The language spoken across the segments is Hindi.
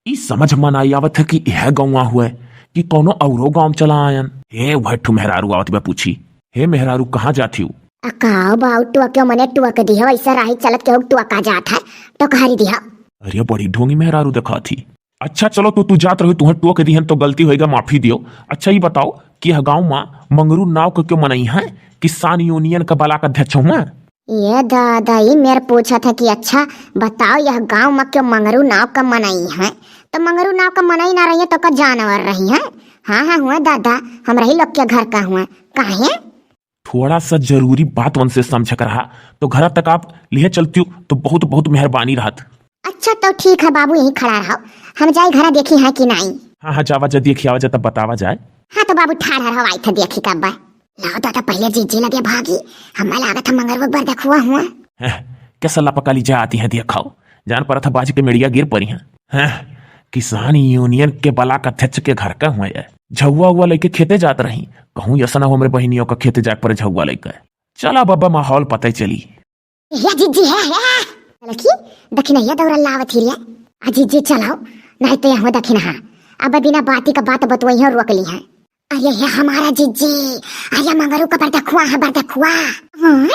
ई समझ मन आई आवत है कि यह गौवा हुआ कि कोनो औरो गांव चला आयन। हे वह ठू मेहरारू आवत बा पूछी, हे मेहरारू कहाँ जाती हूँ? अकाओ बाऊ टुआ क्यों मने टुआ के दिया ऐसा राही चलत के टुआ का जात है तो कहारी दिया। अरे बड़ी ढोंगी मेहरारू देखा थी। अच्छा चलो तो तू जात रही तुहर टुआ के दिहन तो गलती होएगा, माफी दियो। अच्छा ये बताओ कि यह गाँव में मंगरू नाव को क्यों मनई है? किसान यूनियन का बलाक अध्यक्ष हूँ मैं। ये दादा ही मेरे पूछा था कि अच्छा बताओ यह गांव में क्यों मंगरू नाव का मनाई है? तो मंगरू नाव का मनाई ना रही है तो का जानवर रही है। हाँ हाँ हुआ दादा, हम रही लोग के घर का हुआ काहे? थोड़ा सा जरूरी बात उनसे समझ कर रहा तो घर तक आप लिए चलती हो तो बहुत बहुत मेहरबानी रहत। अच्छा तो ठीक है बाबू, यही खड़ा रहो, हम जाए घर देखी है कि नहीं। हाँ हाँ जावा जा देखी आवा जा तब बतावा जाए। हाँ तो बाबू ठाड़ा रहो, आई था देखी कब बा। लाओ दादा पहले जीजी लगे भागी, हमें लागत है मंगरवा बर देखुआ हुआ। कैसा लापकाली जा आती है दिखाओ, जान पर था बाज के मेड़िया गिर पड़ी है। किसान यूनियन के बलाक अध्यक्ष के घर का हुआ है। झुआ हुआ लेके खेते जात रही, कहूँ ऐसा ना हो मेरे बहनियों का खेते जाकर पर झुआ लेकर। चला बाबा माहौल पता ही चली। ये जीजी है लड़की दखिनैया दौरा लावत ही रे। आ जीजी चलाओ नहीं तो यहाँ दखिन। हाँ अब बिना बाती का बात बतवाई है रोक ली है। अरे ये हमारा जीजी, अरे मंगरू का बरदखुआ है बरदखुआ। हाँ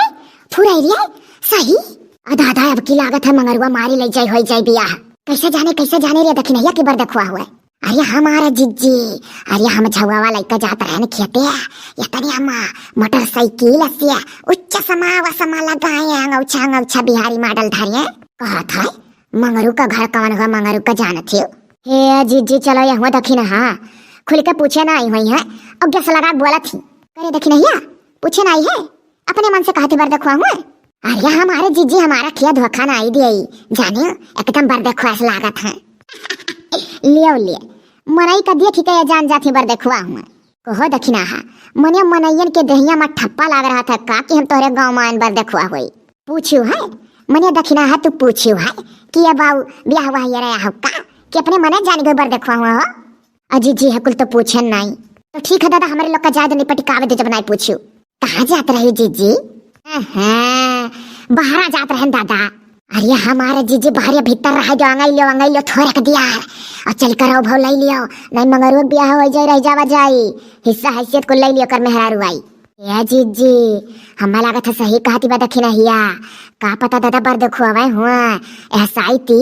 पूरा एरिया सही। आधा आधा अब की लागत है मंगरुआ मारी ले जाए हो जाए बियाह। कैसे जाने रे दखिनैया की बरदखुआ हुआ। अरे हमारा जीजी, अरे हम झुआ वाला का जाता रहने खेते ये तनी हम मोटरसाइकिल से उच्च समा लगाए अंगौछा बिहारी मॉडल धारिये। कहा था मंगरू का घर कौन हुआ, मंगरू का जानत हो? हे जीजी चलो यहाँ दखिन। हाँ खुल के पूछे ना आई हुई है और गैस लगा बोला थी करे दखिनैया पूछे ना आई है, अपने मन से कहते बरदखुआ हुआ। अरे हमारे जीजी हमारा खिया धोखा ना आई दी जाने एकदम बरदखुआ से लागत है। ले मनई का देख के जान जाती बरदखुआ हुआ। कहो दखिना हा मने मनैयन के दहिया में ठप्पा लाग रहा था का कि हम तोहरे गांव में बरदखुआ हुई। पूछू है मने दखिना हा तू पूछू है कि ये बाऊ ब्याह हुआ ये रहा हो का कि अपने मने जान गए बरदखुआ हुआ हो। अजी जी है कुल तो पूछे नहीं। तो ठीक है दादा हमारे लोग का जायद नहीं पटिकावे दे जब नहीं पूछू। कहाँ जात रही जीजी? बाहर जात रहे दादा। अरे हमारे जीजी बाहर भीतर रह जो अंगाई लो थोड़ा कर दिया और चल कर भाव ले लियो नहीं मंगरू ब्याह हो जाए रह जावा जाई हिस्सा हैसियत को ले लियो कर मेहरारू आई। ये जीजी हमें लागत है सही कहती बा दखिना हिया का पता दादा बरदखुआ हुआ ऐसा थी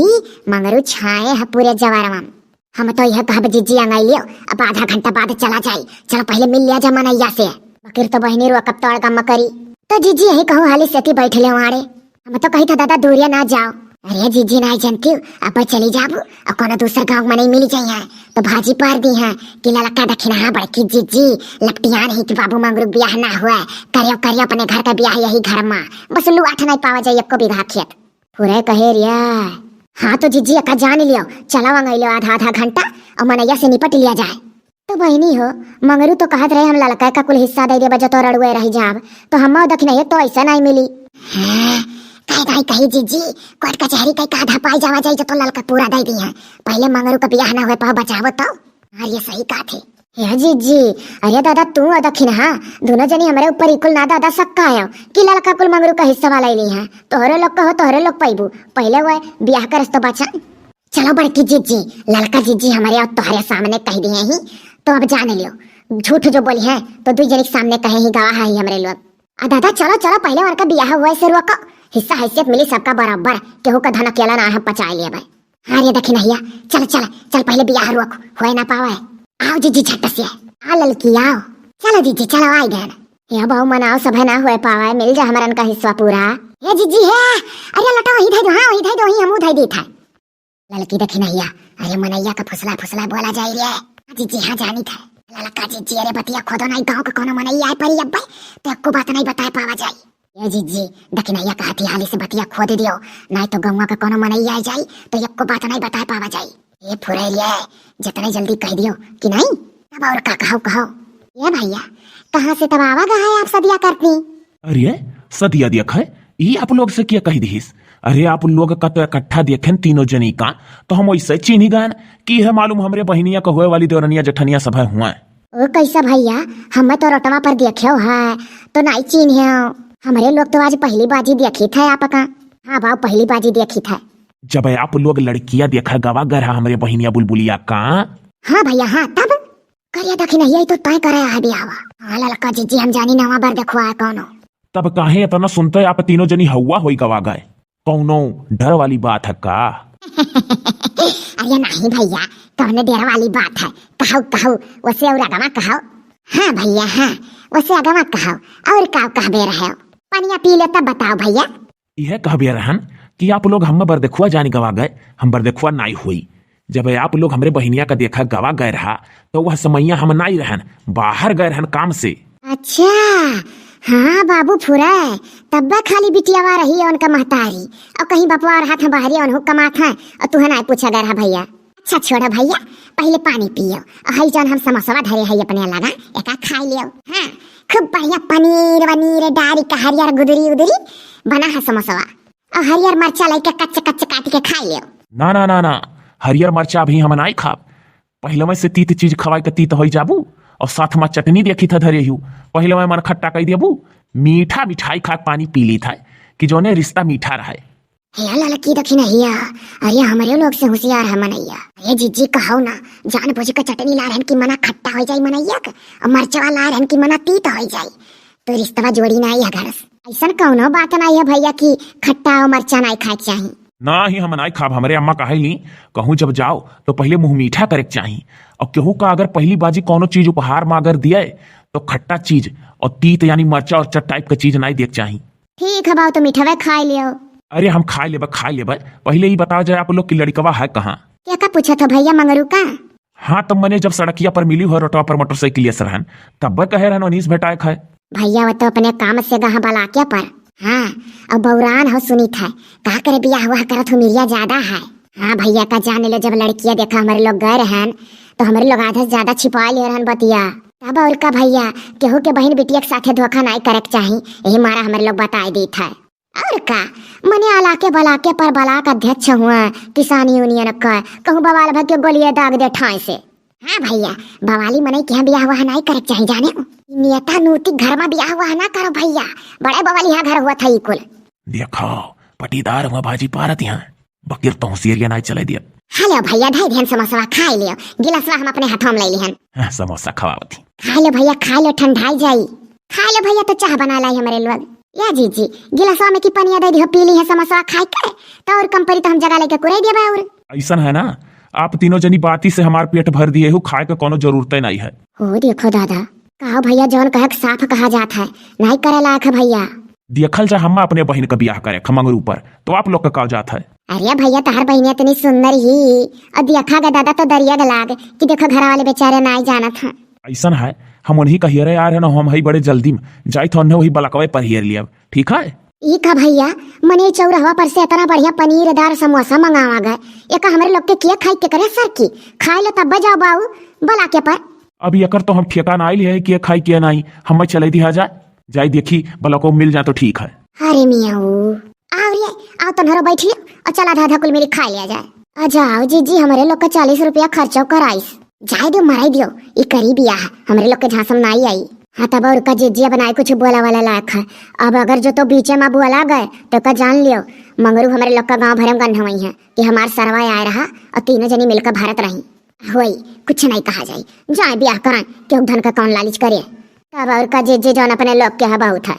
मंगरू छाए है पूरे जवार में। हम तो यह कहा जीजी अंगाई लियो अब आधा घंटा बाद चला जाए। चलो पहले मिल लिया जमानैया से बकीर तो बहनी रो कब तोड़ कम करी। तो जीजी यही कहूँ हाली सेती बैठे ले वहाड़े। हम तो कही था दादा दूरिया ना जाओ। अरे जीजी नहीं जानती हूँ अब चली जाबू और कोनो दूसरे गाँव में नहीं मिली जाए तो भाजी पार दी है कि लड़का दखिना हाँ बड़की जीजी लपटिया नहीं कि बाबू मंगरू ब्याह ना हुआ करियो अपने घर का ब्याह यही घर में बस लू आठ नहीं पावा जाए को बीघा खेत पूरे कहे रिया। हाँ तो जीजी का जान लियो चलो अंगई लो आधा घंटा और मनैया से निपट लिया जाए। तो बहनी हो मंगरू तो कहत रहे हम लड़का का कुल हिस्सा दे दे बजा तो रड़ुए रही जाब तो हम दखिना तो ऐसा नहीं मिली। कही जीजी कोर्ट कचहरी कहीं का आधा पाई जावा जाए तो लड़का पूरा दे दी है पहले मंगरू का ब्याह ना हुए पाओ बचावो तो। हाँ ये सही कहा थे जीजी। अरे दादा तू और दखिन हाँ दोनों जनी हमारे ऊपर इकुल ना दादा सक्का है कि लड़का कुल मंगरू का हिस्सा वाला ली है तोहरे लोग कहो तोहरे लोग पैबू पहले वो ब्याह कर तो बचा। चलो बड़की जीजी लड़का जीजी हमारे और तुम्हारे सामने कह दिए ही तो अब जान लियो झूठ जो बोली है तो दो जनी के सामने कहे ही गवाह है हमारे लोग। दादा चलो पहले उनका ब्याह हुआ से रोको हिस्सा हैसियत मिली सबका बराबर केहू का धन अकेला ना है पचा लिया भाई। हाँ रे दखिन भैया चल पहले ब्याह रोक हो ना पावे। आओ जीजी झट से आ ललकी आओ चलो जीजी चलो आई गए ये बहु मनाओ सब ना हुए पावे मिल जा हमारन का हिस्सा पूरा। ये जीजी है अरे लटा वही दे दो हाँ वही दे दो वही हमू दे था ललकी दखिन भैया। अरे मनैया का फुसला बोला जाए रे जीजी हाँ जानी था ललका जीजी अरे बतिया खोदो नहीं गाँव का कोनो मनैया परी अब तो आपको बात नहीं बता पावा जाए। ये जीजी दखिनैया का हाली से बतिया खोद दियो नहीं तो गौवा का कोनो मनैया आ जाई तो आपको बात नहीं बता पावा जाए। ये फुरैलिया जितने जल्दी कह दियो कि नहीं तब और का कहो। ये भैया कहाँ से तब आवा गए आप सदिया करती? अरे सदिया देख है ये आप लोग से क्या कही दीस? अरे आप लोग का तो इकट्ठा देखें तीनों जनी का तो हम वैसे चिन्ह गए कि है मालूम हमरे बहनिया का हुए वाली देवरनिया जठनिया सब हुआ। ओ कैसा भैया हम तो रटवा पर देखो है तो नहीं चिन्ह हमारे लोग तो आज पहली बाजी देखी था आप का। हाँ बाबू पहली बाजी देखी था जब आप लोग लड़कियां देखा गवा गए रहा हमरे बहिनिया बुलबुलिया का। हाँ भैया हाँ, तब करिया देखी नहीं तो तय करे है बियावा। हाँ ललका जीजी हम जानी नवा बार देखो है कौनो। तब काहे इतना सुनते आप तीनों जनी हवा होई गवा गए, कौनो डर वाली बात है का? अरे नहीं भैया, कौन डर वाली बात है, कहो कहो वैसे और अगवा कहो। हाँ भैया हाँ, वैसे अगवा कहो और का कहबे रहे, पनिया पी ले तब बताओ भैया। यह कहबे रहन कि आप लोग हम बर देखुआ जानी गवा गए, हम बर देखुआ नाई हुई। जब आप लोग हमरे बहिनिया का देखा गवा गए रहा तो वह समैया हम नाई रहन, बाहर गए रहन काम से। अच्छा हाँ बाबू फुरा, तब खाली बिटियावा रही है उनका महतारी और कहीं बपवा रहा था बाहरी उन्हों कमात है और तुह ना पूछा गया भैया। अच्छा छोड़ो भैया, पहले पानी पियो और हई जान हम समोसा धरे है अपने लगा एक खा लियो। हाँ खूब बढ़िया पनीर वनीर डारी का हरियर गुदरी उदरी बना है समोसा और हरियर मरचा लेके कच्चे कच्चे काट के खा लियो। ना ना ना ना, हरियर मरचा भी हम नाई खाब, पहले में से तीत चीज खवाई के तीत हो जाबू और साथ में चटनी देखी था धरे हूँ, पहले में मन खट्टा कह देबू, मीठा मिठाई खा पानी पी ली था कि जोने रिश्ता मीठा रहे। लड़की देखी नहीं, अरे हमारे लोग से होशियार है मनैया। अरे जीजी कहो ना, जान बुझ के चटनी ला रहन की मना खट्टा हो जाए मनैया के और मरचवा ला रहन की मना तीत हो जाए, तो रिश्ता जोड़ी ना है घर से। ऐसा कौनो बात नहीं है भैया कि खट्टा और मरचा नहीं खाए चाहिए। ना ही हम नाई खाब, हमारे अम्मा कहली कहूँ जब जाओ तो पहले मुंह मीठा करे चाहिए, और केहू का अगर पहली बाजी कोनो चीज उपहार में अगर दिए तो खट्टा चीज और तीत यानी मरचा और चट टाइप का चीज नहीं देख चाहिए। ठीक है बाबू, तो मीठा खा लियो। अरे हम खा लेबे, पहले ही बताओ जाए आप लोग की लड़कवा है कहाँ? क्या का पूछा था भैया मंगरू का? हाँ तब मैंने जब सड़किया पर मिली हो रोटवा पर मोटरसाइकिल से रहन तब कहे रहन अनीस भेटाए खाए। भैया वो तो अपने काम से गहा बलाकिया पर। हाँ अब बौरान हो सुनी था कहा करे बिया हुआ करत हो मिरिया ज्यादा है। हाँ भैया का जाने लो, जब लड़कियां देखा हमारे लोग गए रहन तो हमारे लोग आधा से ज्यादा छिपा ले रहन बतिया। तब और का भैया केहू के बहन बिटिया के साथे धोखा नहीं करे चाहिए, यही मारा हमारे लोग बताए दी था। और का मने अलाके बलाके पर बलाक अध्यक्ष हुआ किसान यूनियन का, कहूँ बवाल भग के गोलियां दाग दे ठाई से। हाँ भैया बवाली मने क्या बिया हुआ नहीं करे चाहिए, जाने नेता नूती घर में बिया हुआ ना करो भैया, बड़े बवाली यहाँ घर हुआ था ई कुल। देखो पटीदार हुआ भाजी पारत यहाँ बकीर तो होशियारिया नहीं चले दिया। हेलो भैया ढाई ध्यान समोसा खा लियो, गिलासवा हम अपने हाथों में ले लिहन। समोसा खवावती खा लो भैया खा लो, ठंडाई जाई। खा लो भैया, तो चाह बना लाई हमारे लोग। या जीजी गिलासवा में की पनिया दे दी हो, पीली है समोसा खाई के तो और कंपनी तो हम जगह लेके कुरे दिया। और ऐसा है ना, आप तीनों जनी बाती से हमार पेट भर दिए हो, खाए के कोनो जरूरत नहीं है। हो देखो दादा, कहा भैया जौन कहे साफ कहा जाता है नहीं करे लायक है भैया। देखल जा हम अपने बहन का ब्याह करे खमंगरू पर तो आप लोग का कहा जाता है। अरे भैया तहर बहनिया इतनी सुंदर ही और देखा गा दादा तो दरिया गलाग कि देखो घर वाले बेचारे ना जाना था। ऐसा है, हम उन्हीं का हियर यार है ना, हम ही बड़े जल्दी में जाई तो वही बलकवे पर हियर लिया। ठीक है ई का भैया मने चौराहा पर से इतना बढ़िया पनीरदार समोसा मंगावा गए, एक हमारे लोग के किया खाई के करे सर की खाई लो तब जाओ बाऊ बला के पर। अभी अकर तो हम ठेका ना है कि खाई किया नहीं, हम चले दिया जाए देखी बलको मिल जाए तो ठीक है। अरे मियाऊ आओ रे आओ तो नरो बैठिए और चला आधा कुल मेरी खा लिया जाए। आ जाओ जीजी हमारे लोग का 40 रुपया खर्चो कराइस, जाए दो मराई दियो, ये करीब या है हमारे लोग के झांसम नहीं आई। हाँ तब और का जीजी बनाए कुछ बोला वाला लायक है, अब अगर जो तो बीचे में बोला गए तो का जान लियो मंगरू हमारे लोग का गाँव भर में गन्ना हुई है कि हमार सरवा आए रहा और तीनों जनी मिलकर भारत रही हुई, कुछ नहीं कहा जाए, जाए ब्याह कराए क्यों धन का कौन लालच करे। तब और का जीजी जौन अपने लोग के है बहुत है।